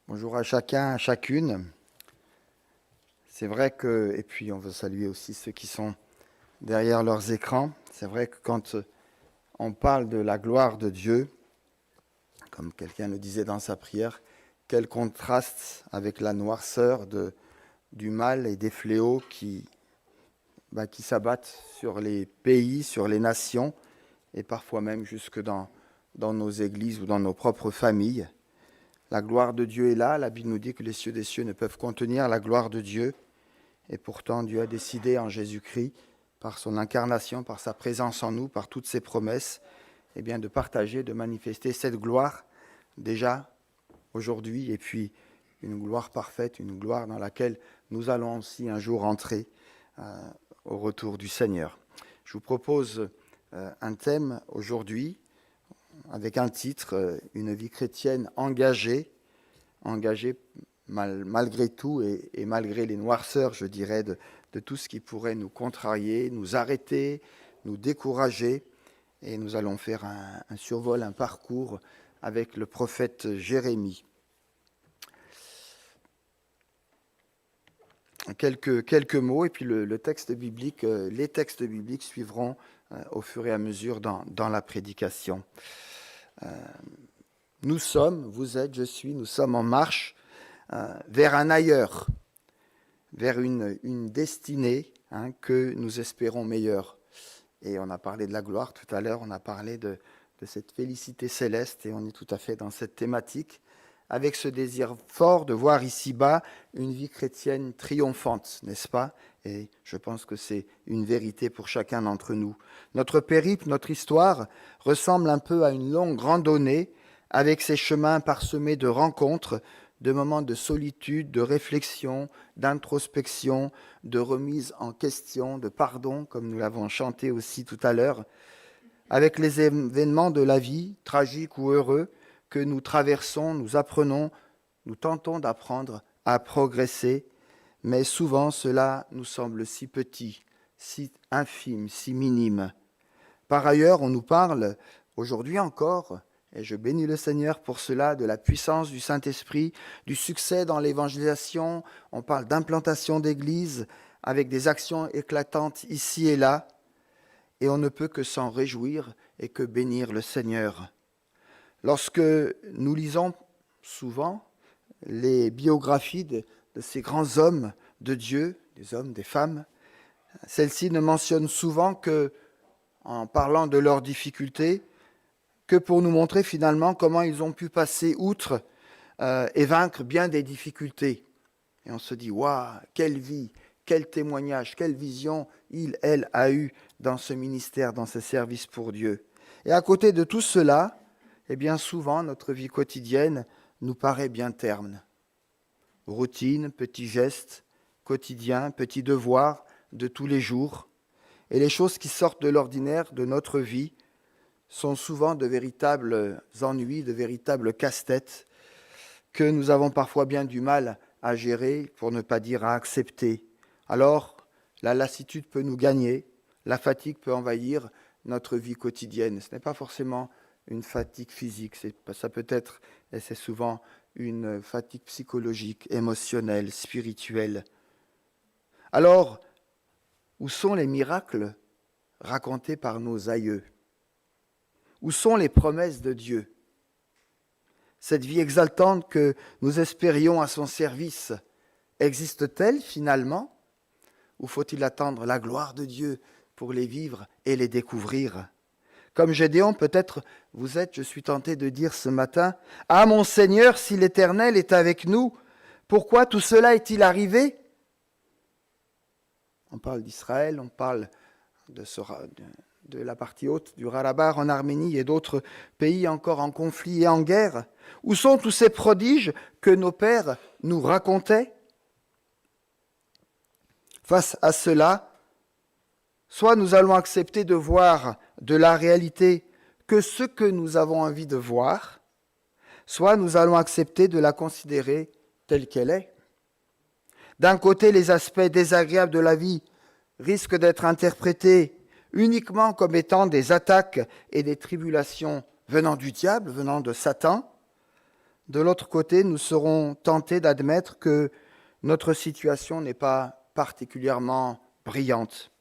Bonjour à chacun, à chacune. C'est vrai que, et puis on veut saluer aussi ceux qui sont derrière leurs écrans. C'est vrai que quand on parle de la gloire de Dieu, comme quelqu'un le disait dans sa prière, quel contraste avec la noirceur du mal et des fléaux qui s'abattent sur les pays, sur les nations, et parfois même jusque dans nos églises ou dans nos propres familles. La gloire de Dieu est là. La Bible nous dit que les cieux des cieux ne peuvent contenir la gloire de Dieu. Et pourtant, Dieu a décidé en Jésus-Christ, par son incarnation, par sa présence en nous, par toutes ses promesses, de partager, de manifester cette gloire déjà aujourd'hui, et puis une gloire parfaite, une gloire dans laquelle nous allons aussi un jour entrer au retour du Seigneur. Je vous propose un thème aujourd'hui, avec un titre, une vie chrétienne engagée malgré tout et malgré les noirceurs, je dirais, de tout ce qui pourrait nous contrarier, nous arrêter, nous décourager. Et nous allons faire un survol, un parcours avec le prophète Jérémie. Quelques mots, et puis les textes bibliques suivront au fur et à mesure dans la prédication. Nous sommes, vous êtes, je suis, nous sommes en marche vers un ailleurs, vers une destinée que nous espérons meilleure. Et on a parlé de la gloire tout à l'heure, on a parlé de cette félicité céleste, et on est tout à fait dans cette thématique, avec ce désir fort de voir ici-bas une vie chrétienne triomphante, n'est-ce pas ? Et je pense que c'est une vérité pour chacun d'entre nous. Notre périple, notre histoire ressemble un peu à une longue randonnée avec ses chemins parsemés de rencontres, de moments de solitude, de réflexion, d'introspection, de remise en question, de pardon, comme nous l'avons chanté aussi tout à l'heure, avec les événements de la vie, tragiques ou heureux, que nous traversons, nous apprenons, nous tentons d'apprendre à progresser, mais souvent cela nous semble si petit, si infime, si minime. Par ailleurs, on nous parle aujourd'hui encore, et je bénis le Seigneur pour cela, de la puissance du Saint-Esprit, du succès dans l'évangélisation. On parle d'implantation d'églises avec des actions éclatantes ici et là. Et on ne peut que s'en réjouir et que bénir le Seigneur. Lorsque nous lisons souvent les biographies de ces grands hommes de Dieu, des hommes, des femmes, celles-ci ne mentionnent souvent que, en parlant de leurs difficultés, que pour nous montrer finalement comment ils ont pu passer outre et vaincre bien des difficultés. Et on se dit, waouh, quelle vie, quel témoignage, quelle vision elle a eu dans ce ministère, dans ce service pour Dieu. Et à côté de tout cela, bien souvent, notre vie quotidienne nous paraît bien terne. Routine, petits gestes quotidiens, petits devoirs de tous les jours. Et les choses qui sortent de l'ordinaire de notre vie sont souvent de véritables ennuis, de véritables casse-têtes que nous avons parfois bien du mal à gérer, pour ne pas dire à accepter. Alors, la lassitude peut nous gagner, la fatigue peut envahir notre vie quotidienne. Ce n'est pas forcément une fatigue physique, ça peut être, et c'est souvent, une fatigue psychologique, émotionnelle, spirituelle. Alors, où sont les miracles racontés par nos aïeux ? Où sont les promesses de Dieu ? Cette vie exaltante que nous espérions à son service, existe-t-elle finalement ? Ou faut-il attendre la gloire de Dieu pour les vivre et les découvrir ? Comme Gédéon, peut-être je suis tenté de dire ce matin, « Ah mon Seigneur, si l'Éternel est avec nous, pourquoi tout cela est-il arrivé ?» On parle d'Israël, on parle de la partie haute du Rarabar en Arménie et d'autres pays encore en conflit et en guerre. Où sont tous ces prodiges que nos pères nous racontaient ? Face à cela, soit nous allons accepter de voir de la réalité que ce que nous avons envie de voir, soit nous allons accepter de la considérer telle qu'elle est. D'un côté, les aspects désagréables de la vie risquent d'être interprétés uniquement comme étant des attaques et des tribulations venant du diable, venant de Satan. De l'autre côté, nous serons tentés d'admettre que notre situation n'est pas particulièrement brillante.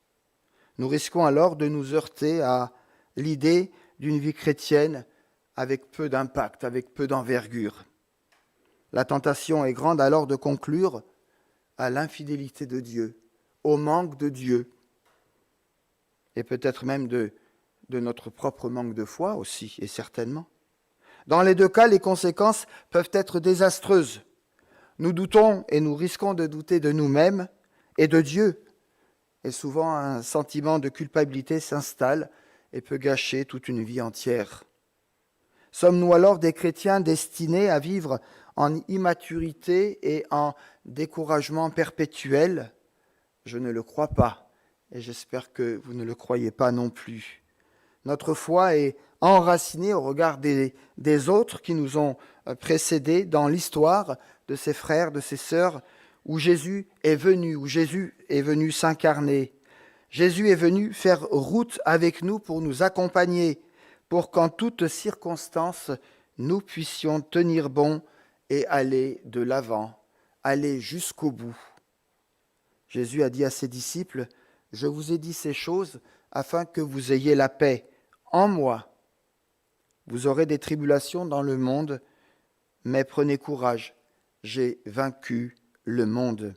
Nous risquons alors de nous heurter à l'idée d'une vie chrétienne avec peu d'impact, avec peu d'envergure. La tentation est grande alors de conclure à l'infidélité de Dieu, au manque de Dieu, et peut-être même de notre propre manque de foi aussi, et certainement. Dans les deux cas, les conséquences peuvent être désastreuses. Nous doutons et nous risquons de douter de nous-mêmes et de Dieu. Et souvent, un sentiment de culpabilité s'installe et peut gâcher toute une vie entière. Sommes-nous alors des chrétiens destinés à vivre en immaturité et en découragement perpétuel? Je ne le crois pas, et j'espère que vous ne le croyez pas non plus. Notre foi est enracinée au regard des autres qui nous ont précédés dans l'histoire de ses frères, de ses sœurs, où Jésus est venu s'incarner. Jésus est venu faire route avec nous pour nous accompagner, pour qu'en toutes circonstances, nous puissions tenir bon et aller de l'avant, aller jusqu'au bout. Jésus a dit à ses disciples, « Je vous ai dit ces choses afin que vous ayez la paix en moi. Vous aurez des tribulations dans le monde, mais prenez courage, j'ai vaincu le monde. »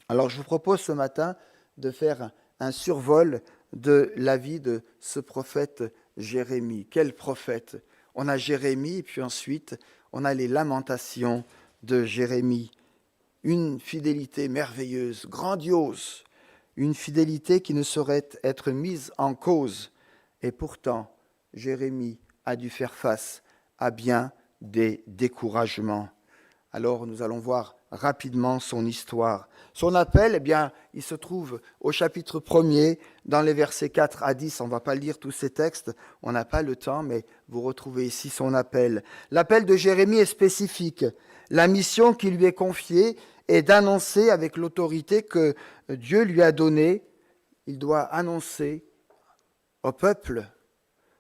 Alors je vous propose ce matin de faire un survol de la vie de ce prophète Jérémie. Quel prophète! On a Jérémie, puis ensuite on a les lamentations de Jérémie. Une fidélité merveilleuse, grandiose, une fidélité qui ne saurait être mise en cause. Et pourtant, Jérémie a dû faire face à bien des découragements. Alors nous allons voir rapidement son histoire. Son appel, eh bien, il se trouve au chapitre 1er, dans les versets 4 à 10. On ne va pas lire tous ces textes, on n'a pas le temps, mais vous retrouvez ici son appel. L'appel de Jérémie est spécifique. La mission qui lui est confiée est d'annoncer avec l'autorité que Dieu lui a donnée. Il doit annoncer au peuple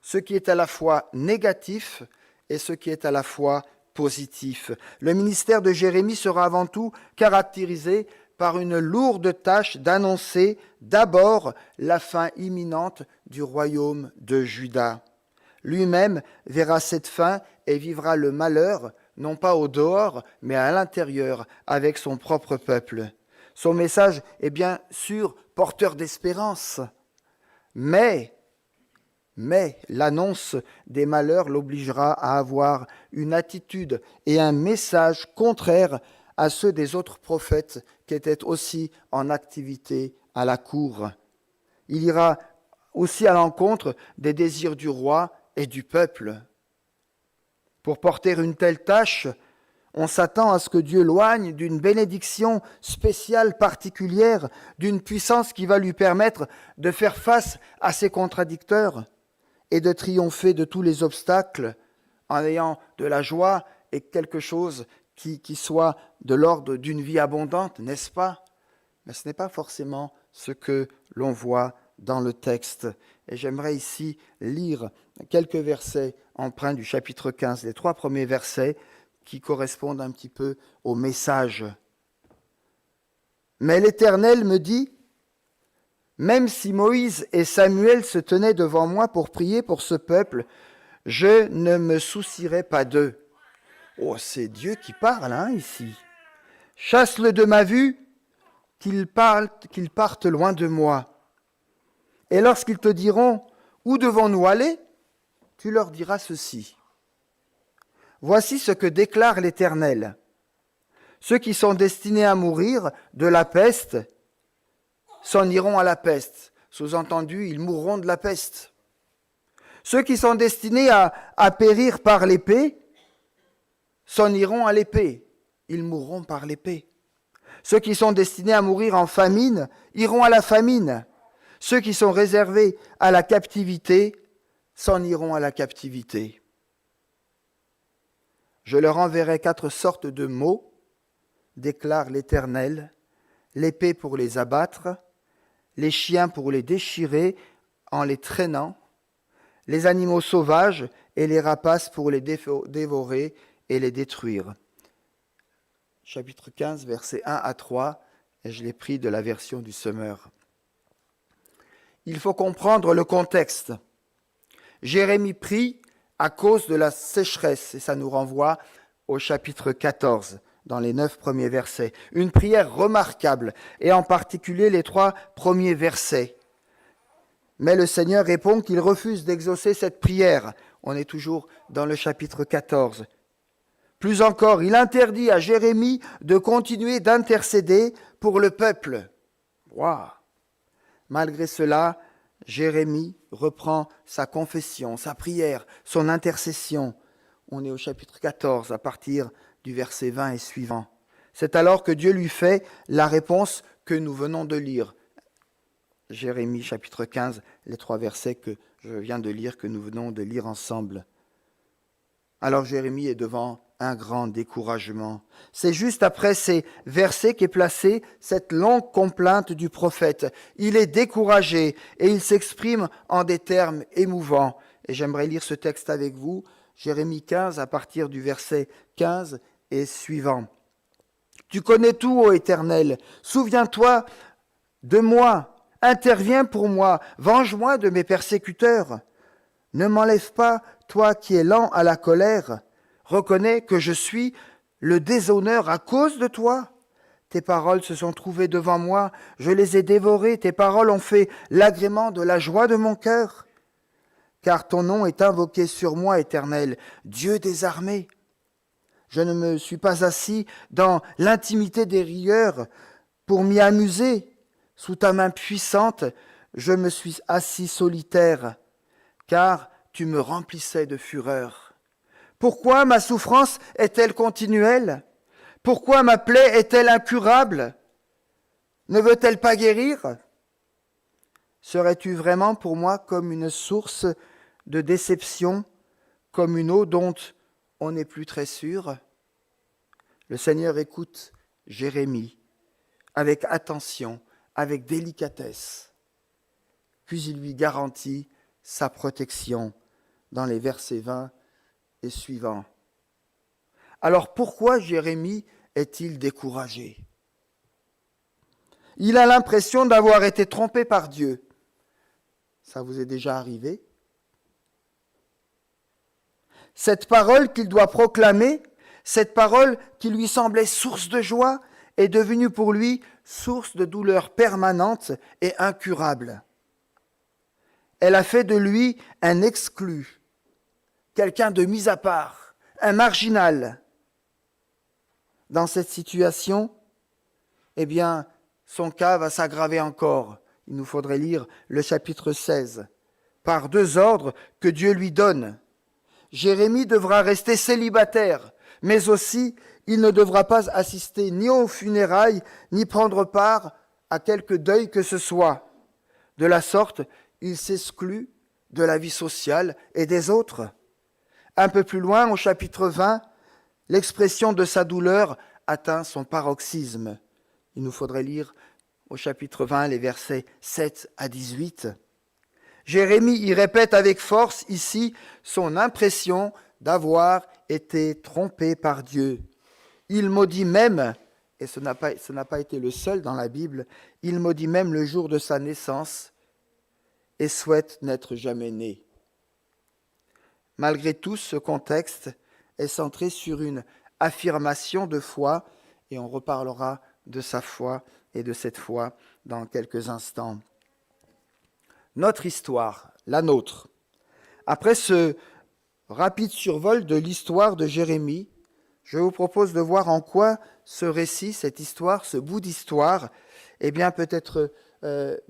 ce qui est à la fois négatif et ce qui est à la fois positif. Le ministère de Jérémie sera avant tout caractérisé par une lourde tâche d'annoncer d'abord la fin imminente du royaume de Juda. Lui-même verra cette fin et vivra le malheur, non pas au dehors, mais à l'intérieur, avec son propre peuple. Son message est bien sûr porteur d'espérance, mais l'annonce des malheurs l'obligera à avoir une attitude et un message contraires à ceux des autres prophètes qui étaient aussi en activité à la cour. Il ira aussi à l'encontre des désirs du roi et du peuple. Pour porter une telle tâche, on s'attend à ce que Dieu loigne d'une bénédiction spéciale, particulière, d'une puissance qui va lui permettre de faire face à ses contradicteurs et de triompher de tous les obstacles en ayant de la joie et quelque chose qui soit de l'ordre d'une vie abondante, n'est-ce pas? Mais ce n'est pas forcément ce que l'on voit dans le texte. Et j'aimerais ici lire quelques versets empreints du chapitre 15, les 3 premiers versets qui correspondent un petit peu au message. « Mais l'Éternel me dit, même si Moïse et Samuel se tenaient devant moi pour prier pour ce peuple, je ne me soucierai pas d'eux. » Oh, c'est Dieu qui parle ici. « Chasse-le de ma vue, qu'il parte loin de moi. Et lorsqu'ils te diront, où devons-nous aller? Tu leur diras ceci. Voici ce que déclare l'Éternel. Ceux qui sont destinés à mourir de la peste s'en iront à la peste. Sous-entendu, ils mourront de la peste. Ceux qui sont destinés à périr par l'épée s'en iront à l'épée. Ils mourront par l'épée. Ceux qui sont destinés à mourir en famine iront à la famine. Ceux qui sont réservés à la captivité s'en iront à la captivité. Je leur enverrai 4 sortes de maux, déclare l'Éternel, l'épée pour les abattre, les chiens pour les déchirer en les traînant, les animaux sauvages et les rapaces pour les dévorer, et les détruire. Chapitre 15, versets 1 à 3, et je l'ai pris de la version du Semeur. Il faut comprendre le contexte. Jérémie prie à cause de la sécheresse, et ça nous renvoie au chapitre 14, dans les 9 premiers versets. Une prière remarquable, et en particulier les 3 premiers versets. Mais le Seigneur répond qu'il refuse d'exaucer cette prière. On est toujours dans le chapitre 14. Plus encore, il interdit à Jérémie de continuer d'intercéder pour le peuple. Waouh! Malgré cela, Jérémie reprend sa confession, sa prière, son intercession. On est au chapitre 14 à partir du verset 20 et suivant. C'est alors que Dieu lui fait la réponse que nous venons de lire. Jérémie chapitre 15, les 3 versets que je viens de lire, que nous venons de lire ensemble. Alors Jérémie est devant un grand découragement. C'est juste après ces versets qu'est placée cette longue complainte du prophète. Il est découragé et il s'exprime en des termes émouvants. Et j'aimerais lire ce texte avec vous, Jérémie 15 à partir du verset 15 et suivant. « Tu connais tout, ô Éternel, souviens-toi de moi, interviens pour moi, venge-moi de mes persécuteurs. Ne m'enlève pas, toi qui es lent à la colère. Reconnais que je suis le déshonneur à cause de toi. Tes paroles se sont trouvées devant moi, je les ai dévorées, tes paroles ont fait l'agrément de la joie de mon cœur. Car ton nom est invoqué sur moi, Éternel, Dieu des armées. Je ne me suis pas assis dans l'intimité des rieurs pour m'y amuser. Sous ta main puissante, je me suis assis solitaire, car tu me remplissais de fureur. Pourquoi ma souffrance est-elle continuelle? Pourquoi ma plaie est-elle incurable? Ne veut-elle pas guérir? Serais-tu vraiment pour moi comme une source de déception, comme une eau dont on n'est plus très sûr? Le Seigneur écoute Jérémie avec attention, avec délicatesse, puis il lui garantit sa protection dans les versets 20 et suivants. Alors pourquoi Jérémie est-il découragé? Il a l'impression d'avoir été trompé par Dieu. Ça vous est déjà arrivé? Cette parole qu'il doit proclamer, cette parole qui lui semblait source de joie, est devenue pour lui source de douleur permanente et incurable. Elle a fait de lui un exclu, quelqu'un de mis à part, un marginal. Dans cette situation, eh bien, son cas va s'aggraver encore. Il nous faudrait lire le chapitre 16. Par 2 ordres que Dieu lui donne. Jérémie devra rester célibataire, mais aussi il ne devra pas assister ni aux funérailles, ni prendre part à quelque deuil que ce soit. De la sorte, il s'exclut de la vie sociale et des autres. Un peu plus loin, au chapitre 20, l'expression de sa douleur atteint son paroxysme. Il nous faudrait lire au chapitre 20 les versets 7 à 18. Jérémie y répète avec force ici son impression d'avoir été trompé par Dieu. Il maudit même, et ce n'a pas été le seul dans la Bible, il maudit même le jour de sa naissance et souhaite n'être jamais né. Malgré tout, ce contexte est centré sur une affirmation de foi, et on reparlera de sa foi et de cette foi dans quelques instants. Notre histoire, la nôtre. Après ce rapide survol de l'histoire de Jérémie, je vous propose de voir en quoi ce récit, cette histoire, ce bout d'histoire, peut être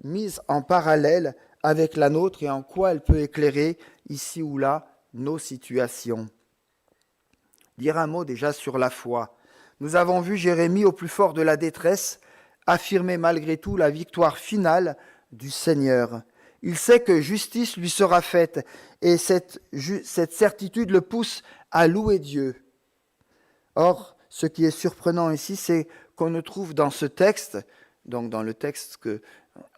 mise en parallèle avec la nôtre et en quoi elle peut éclairer ici ou là nos situations. Dire un mot déjà sur la foi. Nous avons vu Jérémie au plus fort de la détresse affirmer malgré tout la victoire finale du Seigneur. Il sait que justice lui sera faite et cette certitude le pousse à louer Dieu. Or, ce qui est surprenant ici, c'est qu'on ne trouve dans ce texte, donc dans le texte que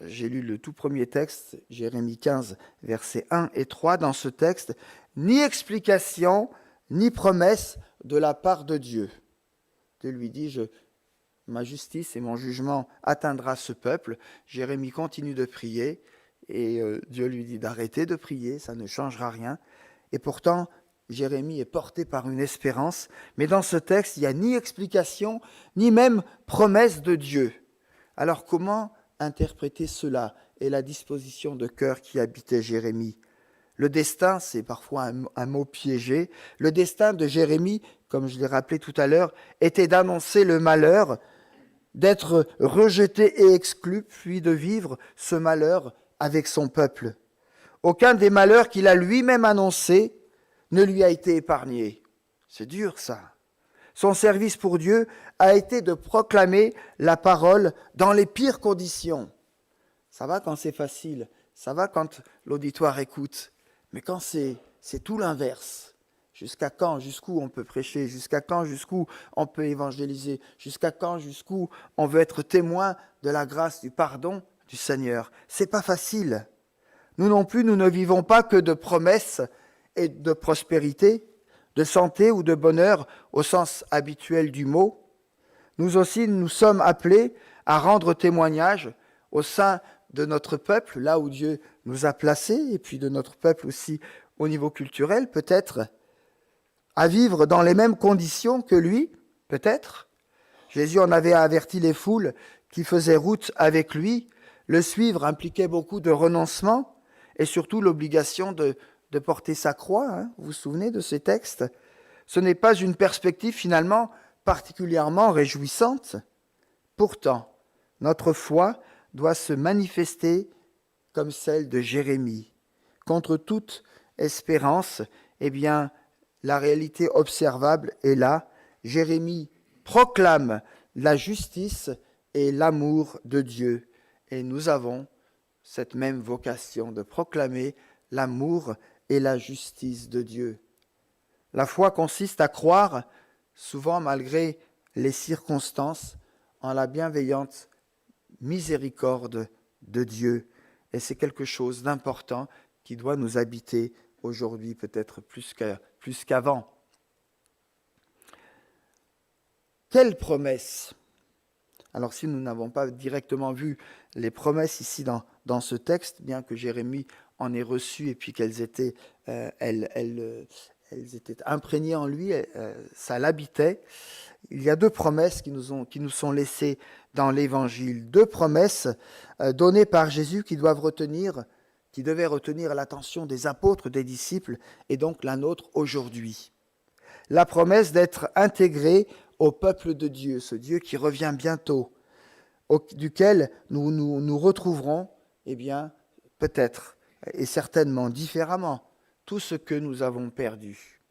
j'ai lu, le tout premier texte, Jérémie 15, versets 1 et 3, dans ce texte, ni explication, ni promesse de la part de Dieu. Dieu lui dit, ma justice et mon jugement atteindra ce peuple. Jérémie continue de prier et Dieu lui dit d'arrêter de prier, ça ne changera rien. Et pourtant, Jérémie est porté par une espérance, mais dans ce texte, il n'y a ni explication, ni même promesse de Dieu. Alors comment interpréter cela et la disposition de cœur qui habitait Jérémie? Le destin, c'est parfois un mot piégé, le destin de Jérémie, comme je l'ai rappelé tout à l'heure, était d'annoncer le malheur, d'être rejeté et exclu, puis de vivre ce malheur avec son peuple. Aucun des malheurs qu'il a lui-même annoncés ne lui a été épargné. C'est dur ça. Son service pour Dieu a été de proclamer la parole dans les pires conditions. Ça va quand c'est facile, ça va quand l'auditoire écoute, mais quand c'est tout l'inverse. Jusqu'à quand, jusqu'où on peut prêcher, jusqu'à quand, jusqu'où on peut évangéliser, jusqu'à quand, jusqu'où on veut être témoin de la grâce, du pardon du Seigneur. C'est pas facile. Nous non plus, nous ne vivons pas que de promesses et de prospérité, de santé ou de bonheur au sens habituel du mot. Nous aussi, nous sommes appelés à rendre témoignage au sein de notre peuple, là où Dieu nous a placés, et puis de notre peuple aussi au niveau culturel, peut-être, à vivre dans les mêmes conditions que lui, peut-être. Jésus en avait averti les foules qui faisaient route avec lui. Le suivre impliquait beaucoup de renoncement et surtout l'obligation de porter sa croix. Hein. Vous vous souvenez de ces textes? Ce n'est pas une perspective finalement particulièrement réjouissante. Pourtant, notre foi doit se manifester comme celle de Jérémie. Contre toute espérance, eh bien, la réalité observable est là. Jérémie proclame la justice et l'amour de Dieu. Et nous avons cette même vocation de proclamer l'amour et la justice de Dieu. La foi consiste à croire, souvent malgré les circonstances, en la bienveillante miséricorde de Dieu. Et c'est quelque chose d'important qui doit nous habiter aujourd'hui, peut-être plus qu'avant. Quelle promesse? Alors si nous n'avons pas directement vu les promesses ici dans ce texte, bien que Jérémie en ait reçu et puis qu'elles étaient, elles étaient imprégnées en lui, ça l'habitait. Il y a deux promesses qui nous sont laissées dans l'Évangile. Deux promesses données par Jésus qui devaient retenir l'attention des apôtres, des disciples, et donc la nôtre aujourd'hui. La promesse d'être intégré au peuple de Dieu, ce Dieu qui revient bientôt, duquel nous retrouverons, eh bien, peut-être et certainement différemment, tout ce que nous avons perdu.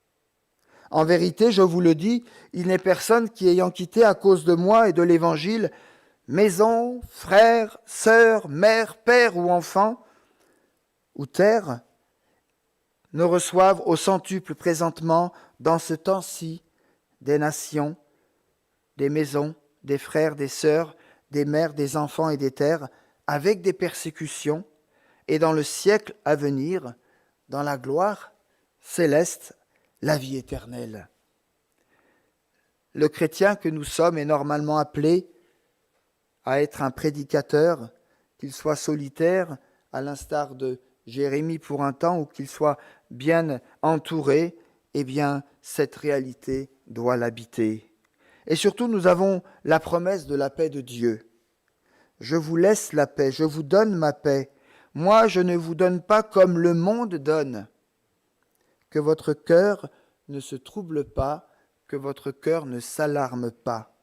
En vérité, je vous le dis, il n'est personne qui, ayant quitté à cause de moi et de l'Évangile, maison, frères, sœurs, mère, père ou enfant, ou terre, ne reçoivent au centuple présentement, dans ce temps-ci, des nations, des maisons, des frères, des sœurs, des mères, des enfants et des terres, avec des persécutions, et dans le siècle à venir, dans la gloire céleste, la vie éternelle. Le chrétien que nous sommes est normalement appelé à être un prédicateur, qu'il soit solitaire, à l'instar de Jérémie pour un temps, ou qu'il soit bien entouré, eh bien, cette réalité doit l'habiter. Et surtout, nous avons la promesse de la paix de Dieu. Je vous laisse la paix, je vous donne ma paix. Moi, je ne vous donne pas comme le monde donne. Que votre cœur ne se trouble pas, que votre cœur ne s'alarme pas.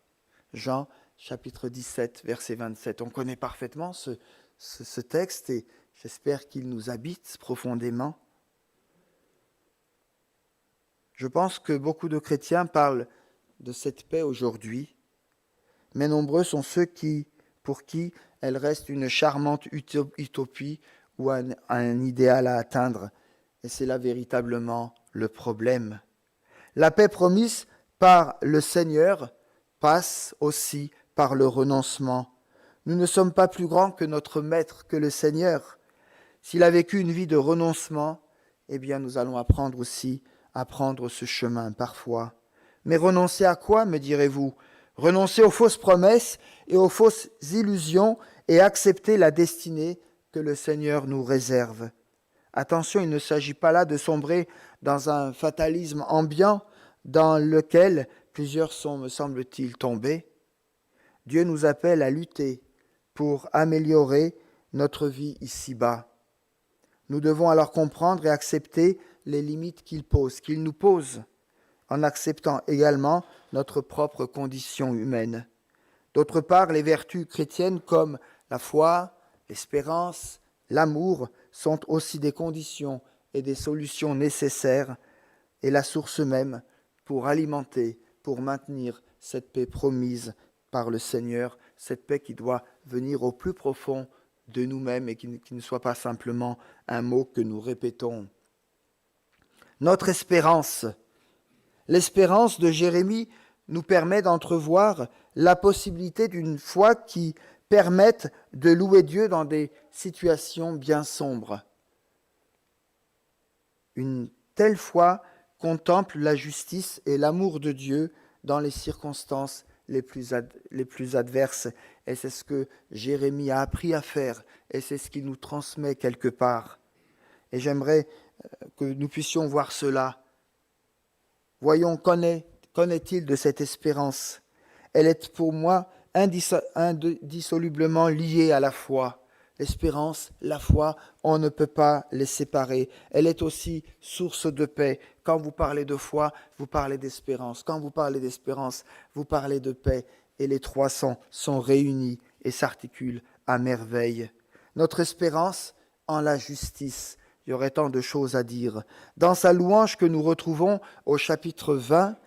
Jean, chapitre 17, verset 27. On connaît parfaitement ce texte et j'espère qu'il nous habite profondément. Je pense que beaucoup de chrétiens parlent de cette paix aujourd'hui, mais nombreux sont ceux pour qui elle reste une charmante utopie ou un idéal à atteindre. Et c'est là véritablement le problème. La paix promise par le Seigneur passe aussi par le renoncement. Nous ne sommes pas plus grands que notre Maître, que le Seigneur. S'il a vécu une vie de renoncement, eh bien nous allons apprendre aussi à prendre ce chemin parfois. Mais renoncer à quoi, me direz-vous? Renoncer aux fausses promesses et aux fausses illusions et accepter la destinée que le Seigneur nous réserve. Attention, il ne s'agit pas là de sombrer dans un fatalisme ambiant dans lequel plusieurs sont, me semble-t-il, tombés. Dieu nous appelle à lutter pour améliorer notre vie ici-bas. Nous devons alors comprendre et accepter les limites qu'il nous pose, en acceptant également notre propre condition humaine. D'autre part, les vertus chrétiennes comme la foi, l'espérance, l'amour sont aussi des conditions et des solutions nécessaires et la source même pour alimenter, pour maintenir cette paix promise par le Seigneur, cette paix qui doit venir au plus profond de nous-mêmes et qui ne soit pas simplement un mot que nous répétons. Notre espérance, l'espérance de Jérémie nous permet d'entrevoir la possibilité d'une foi qui permette de louer Dieu dans des situations bien sombres. Une telle foi contemple la justice et l'amour de Dieu dans les circonstances les plus adverses. Et c'est ce que Jérémie a appris à faire, et c'est ce qu'il nous transmet quelque part. Et j'aimerais que nous puissions voir cela. Voyons, qu'en est-il de cette espérance? Elle est pour moi indissolublement liée à la foi. L'espérance, la foi, on ne peut pas les séparer. Elle est aussi source de paix. Quand vous parlez de foi, vous parlez d'espérance. Quand vous parlez d'espérance, vous parlez de paix. Et les trois sont réunis et s'articulent à merveille. Notre espérance en la justice. Il y aurait tant de choses à dire. Dans sa louange que nous retrouvons au chapitre 20,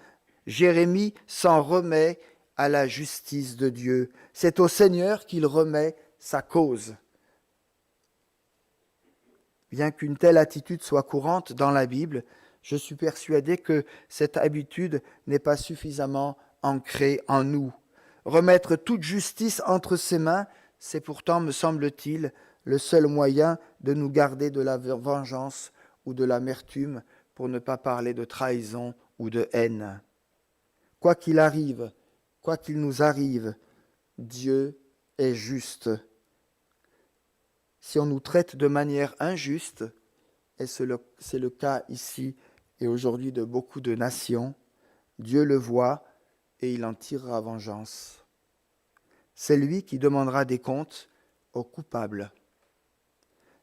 Jérémie s'en remet à la justice de Dieu. C'est au Seigneur qu'il remet sa cause. Bien qu'une telle attitude soit courante dans la Bible, je suis persuadé que cette habitude n'est pas suffisamment ancrée en nous. Remettre toute justice entre ses mains, c'est pourtant, me semble-t-il, le seul moyen de nous garder de la vengeance ou de l'amertume, pour ne pas parler de trahison ou de haine. Quoi qu'il arrive, quoi qu'il nous arrive, Dieu est juste. Si on nous traite de manière injuste, et c'est le cas ici et aujourd'hui de beaucoup de nations, Dieu le voit et il en tirera vengeance. C'est lui qui demandera des comptes aux coupables.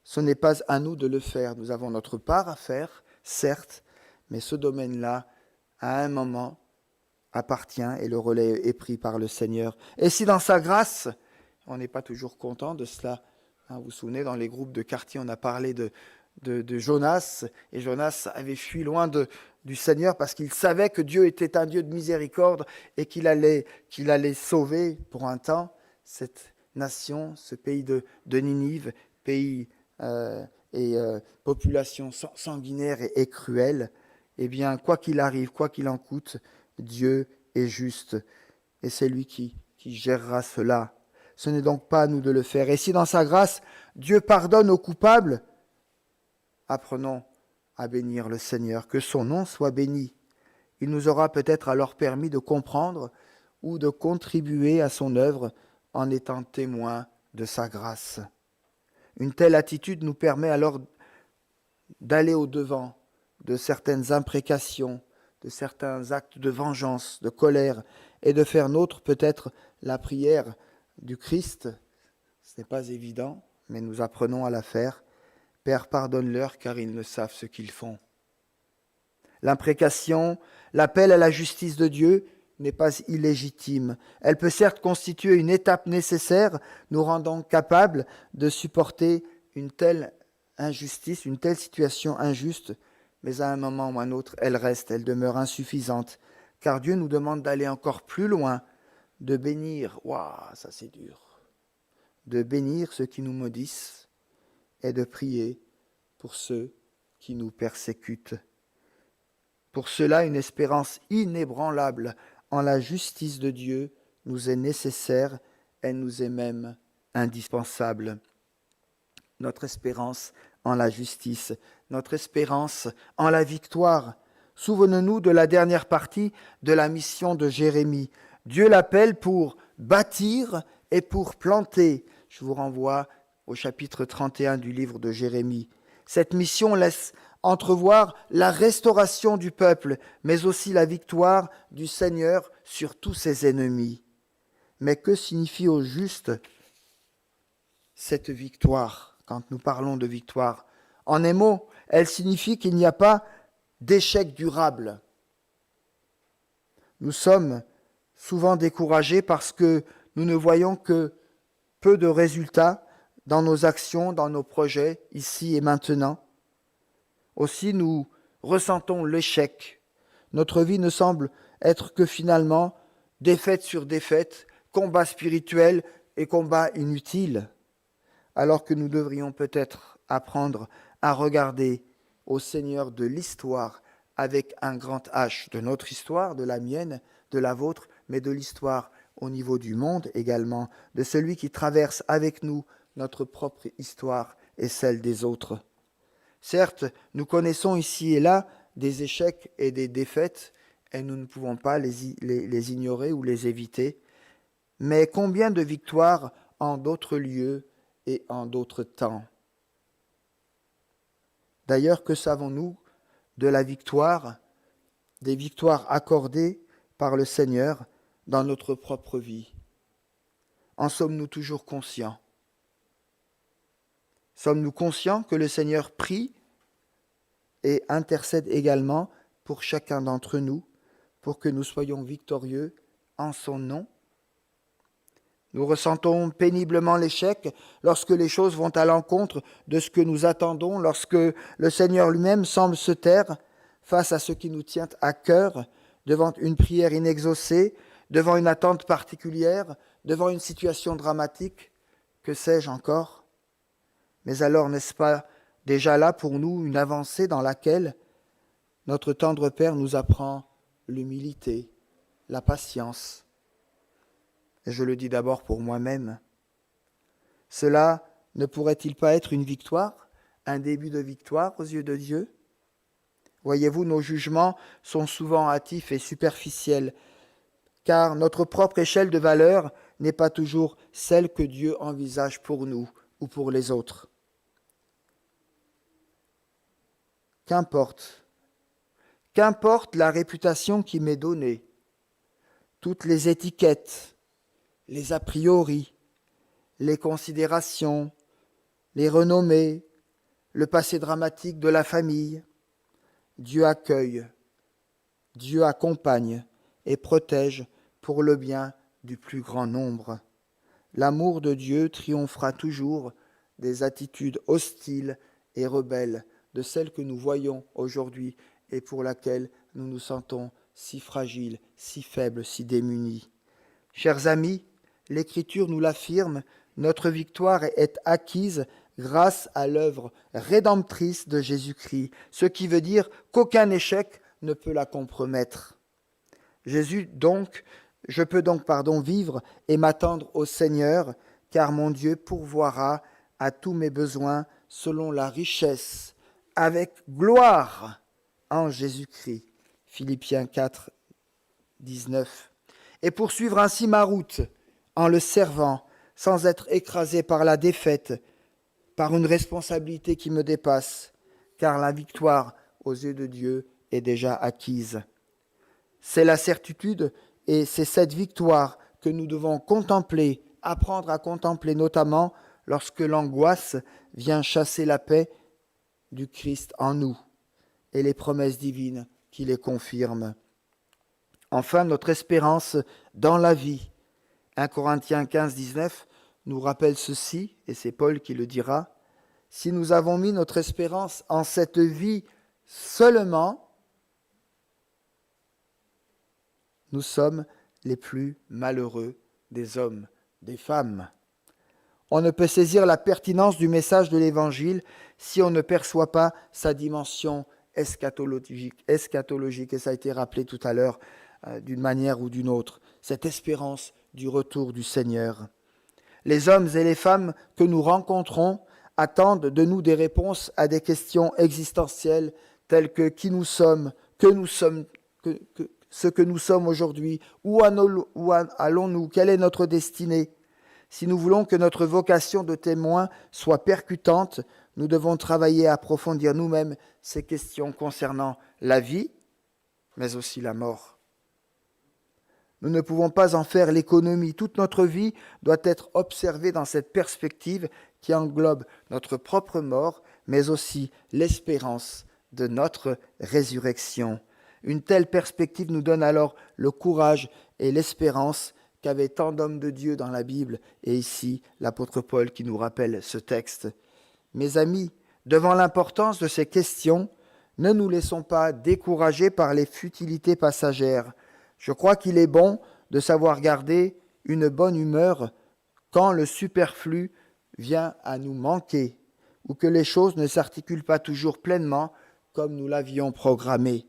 Ce n'est pas à nous de le faire. Nous avons notre part à faire, certes, mais ce domaine-là, à un moment, appartient et le relais est pris par le Seigneur. Et si dans sa grâce, on n'est pas toujours content de cela, vous vous souvenez, dans les groupes de quartier, on a parlé de Jonas, et Jonas avait fui loin du Seigneur parce qu'il savait que Dieu était un Dieu de miséricorde et qu'il allait sauver pour un temps cette nation, ce pays de Ninive, pays population sanguinaire et cruelle. Eh bien, quoi qu'il arrive, quoi qu'il en coûte, Dieu est juste et c'est lui qui gérera cela. Ce n'est donc pas à nous de le faire. Et si dans sa grâce, Dieu pardonne aux coupables, apprenons à bénir le Seigneur, que son nom soit béni. Il nous aura peut-être alors permis de comprendre ou de contribuer à son œuvre en étant témoins de sa grâce. Une telle attitude nous permet alors d'aller au-devant de certaines imprécations, de certains actes de vengeance, de colère, et de faire nôtre peut-être la prière du Christ. Ce n'est pas évident, mais nous apprenons à la faire. Père, pardonne-leur car ils ne savent ce qu'ils font. L'imprécation, l'appel à la justice de Dieu n'est pas illégitime. Elle peut certes constituer une étape nécessaire, nous rendant capables de supporter une telle injustice, une telle situation injuste, mais à un moment ou à un autre, elle demeure insuffisante, car Dieu nous demande d'aller encore plus loin, de bénir, ça c'est dur, de bénir ceux qui nous maudissent et de prier pour ceux qui nous persécutent. Pour cela, une espérance inébranlable en la justice de Dieu nous est nécessaire, elle nous est même indispensable. Notre espérance en la justice, notre espérance en la victoire, Souvenons-nous de la dernière partie de la mission de Jérémie. Dieu l'appelle pour bâtir et pour planter. Je vous renvoie au chapitre 31 du livre de Jérémie. Cette mission laisse entrevoir la restauration du peuple, mais aussi la victoire du Seigneur sur tous ses ennemis. Mais que signifie au juste cette victoire, quand nous parlons de victoire? En un mot, elle signifie qu'il n'y a pas d'échec durable. Nous sommes souvent découragés parce que nous ne voyons que peu de résultats dans nos actions, dans nos projets, ici et maintenant. Aussi, nous ressentons l'échec. Notre vie ne semble être que finalement défaite sur défaite, combat spirituel et combat inutile, alors que nous devrions peut-être apprendre à regarder au Seigneur de l'histoire avec un grand H, de notre histoire, de la mienne, de la vôtre, mais de l'histoire au niveau du monde également, de celui qui traverse avec nous notre propre histoire et celle des autres. Certes, nous connaissons ici et là des échecs et des défaites, et nous ne pouvons pas les ignorer ou les éviter, mais combien de victoires en d'autres lieux et en d'autres temps? D'ailleurs, que savons-nous de la victoire, des victoires accordées par le Seigneur dans notre propre vie? En sommes-nous toujours conscients? Sommes-nous conscients que le Seigneur prie et intercède également pour chacun d'entre nous, pour que nous soyons victorieux en son nom? Nous ressentons péniblement l'échec lorsque les choses vont à l'encontre de ce que nous attendons, lorsque le Seigneur lui-même semble se taire face à ce qui nous tient à cœur, devant une prière inexaucée, devant une attente particulière, devant une situation dramatique, que sais-je encore? Mais alors, n'est-ce pas déjà là pour nous une avancée dans laquelle notre tendre Père nous apprend l'humilité, la patience? Et je le dis d'abord pour moi-même. Cela ne pourrait-il pas être une victoire, un début de victoire aux yeux de Dieu? Voyez-vous, nos jugements sont souvent hâtifs et superficiels, car notre propre échelle de valeur n'est pas toujours celle que Dieu envisage pour nous ou pour les autres. Qu'importe la réputation qui m'est donnée, toutes les étiquettes, les a priori, les considérations, les renommées, le passé dramatique de la famille. Dieu accueille, Dieu accompagne et protège pour le bien du plus grand nombre. L'amour de Dieu triomphera toujours des attitudes hostiles et rebelles de celles que nous voyons aujourd'hui et pour laquelle nous nous sentons si fragiles, si faibles, si démunis. Chers amis, l'Écriture nous l'affirme, notre victoire est acquise grâce à l'œuvre rédemptrice de Jésus-Christ, ce qui veut dire qu'aucun échec ne peut la compromettre. Je peux donc vivre et m'attendre au Seigneur, car mon Dieu pourvoira à tous mes besoins selon la richesse, avec gloire en Jésus-Christ. Philippiens 4, 19. Et poursuivre ainsi ma route, en le servant, sans être écrasé par la défaite, par une responsabilité qui me dépasse, car la victoire aux yeux de Dieu est déjà acquise. C'est la certitude et c'est cette victoire que nous devons contempler, apprendre à contempler, notamment lorsque l'angoisse vient chasser la paix du Christ en nous et les promesses divines qui les confirment. Enfin, notre espérance dans la vie. 1 Corinthiens 15, 19 nous rappelle ceci, et c'est Paul qui le dira. Si nous avons mis notre espérance en cette vie seulement, nous sommes les plus malheureux des hommes, des femmes. On ne peut saisir la pertinence du message de l'Évangile si on ne perçoit pas sa dimension eschatologique, et ça a été rappelé tout à l'heure d'une manière ou d'une autre, cette espérance du retour du Seigneur. Les hommes et les femmes que nous rencontrons attendent de nous des réponses à des questions existentielles telles que qui nous sommes, ce que nous sommes aujourd'hui? Où allons-nous? Quelle est notre destinée? Si nous voulons que notre vocation de témoin soit percutante, nous devons travailler à approfondir nous-mêmes ces questions concernant la vie, mais aussi la mort. Nous ne pouvons pas en faire l'économie. Toute notre vie doit être observée dans cette perspective qui englobe notre propre mort, mais aussi l'espérance de notre résurrection. Une telle perspective nous donne alors le courage et l'espérance qu'avaient tant d'hommes de Dieu dans la Bible, et ici l'apôtre Paul qui nous rappelle ce texte. Mes amis, devant l'importance de ces questions, ne nous laissons pas décourager par les futilités passagères. Je crois qu'il est bon de savoir garder une bonne humeur quand le superflu vient à nous manquer, ou que les choses ne s'articulent pas toujours pleinement comme nous l'avions programmé.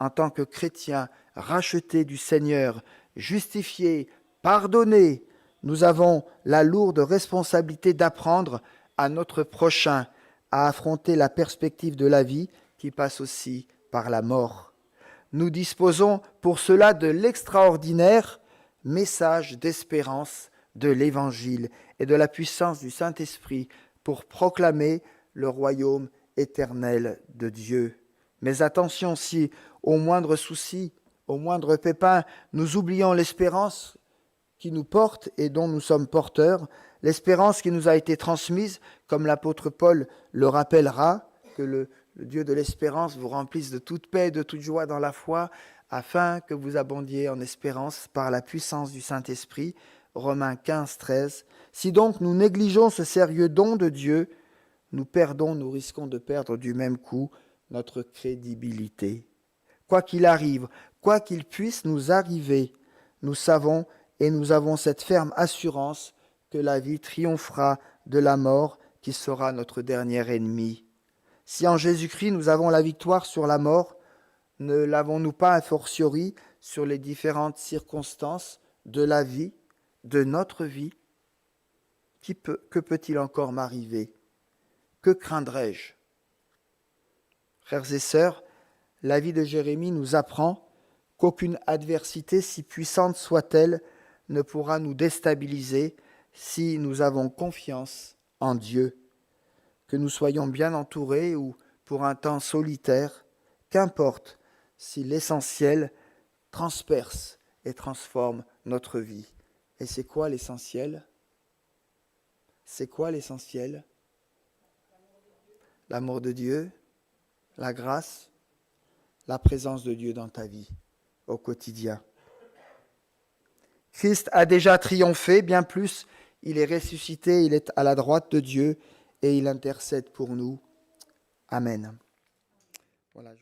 En tant que chrétiens rachetés du Seigneur, justifiés, pardonnés, nous avons la lourde responsabilité d'apprendre à notre prochain à affronter la perspective de la vie qui passe aussi par la mort. Nous disposons pour cela de l'extraordinaire message d'espérance de l'Évangile et de la puissance du Saint-Esprit pour proclamer le royaume éternel de Dieu. Mais attention, si au moindre souci, au moindre pépin, nous oublions l'espérance qui nous porte et dont nous sommes porteurs, l'espérance qui nous a été transmise, comme l'apôtre Paul le rappellera, que le Dieu de l'espérance vous remplisse de toute paix et de toute joie dans la foi, afin que vous abondiez en espérance par la puissance du Saint-Esprit. Romains 15, 13. Si donc nous négligeons ce sérieux don de Dieu, nous risquons de perdre du même coup notre crédibilité. Quoi qu'il arrive, quoi qu'il puisse nous arriver, nous savons et nous avons cette ferme assurance que la vie triomphera de la mort qui sera notre dernier ennemi. Si en Jésus-Christ nous avons la victoire sur la mort, ne l'avons-nous pas a fortiori sur les différentes circonstances de la vie, de notre vie? Que peut-il encore m'arriver? Que craindrais-je? Frères et sœurs, la vie de Jérémie nous apprend qu'aucune adversité, si puissante soit-elle, ne pourra nous déstabiliser si nous avons confiance en Dieu. Que nous soyons bien entourés ou pour un temps solitaire, qu'importe si l'essentiel transperce et transforme notre vie. Et c'est quoi l'essentiel? C'est quoi l'essentiel? L'amour de Dieu, la grâce, la présence de Dieu dans ta vie au quotidien. Christ a déjà triomphé, bien plus, il est ressuscité, il est à la droite de Dieu et il intercède pour nous. Amen. Voilà.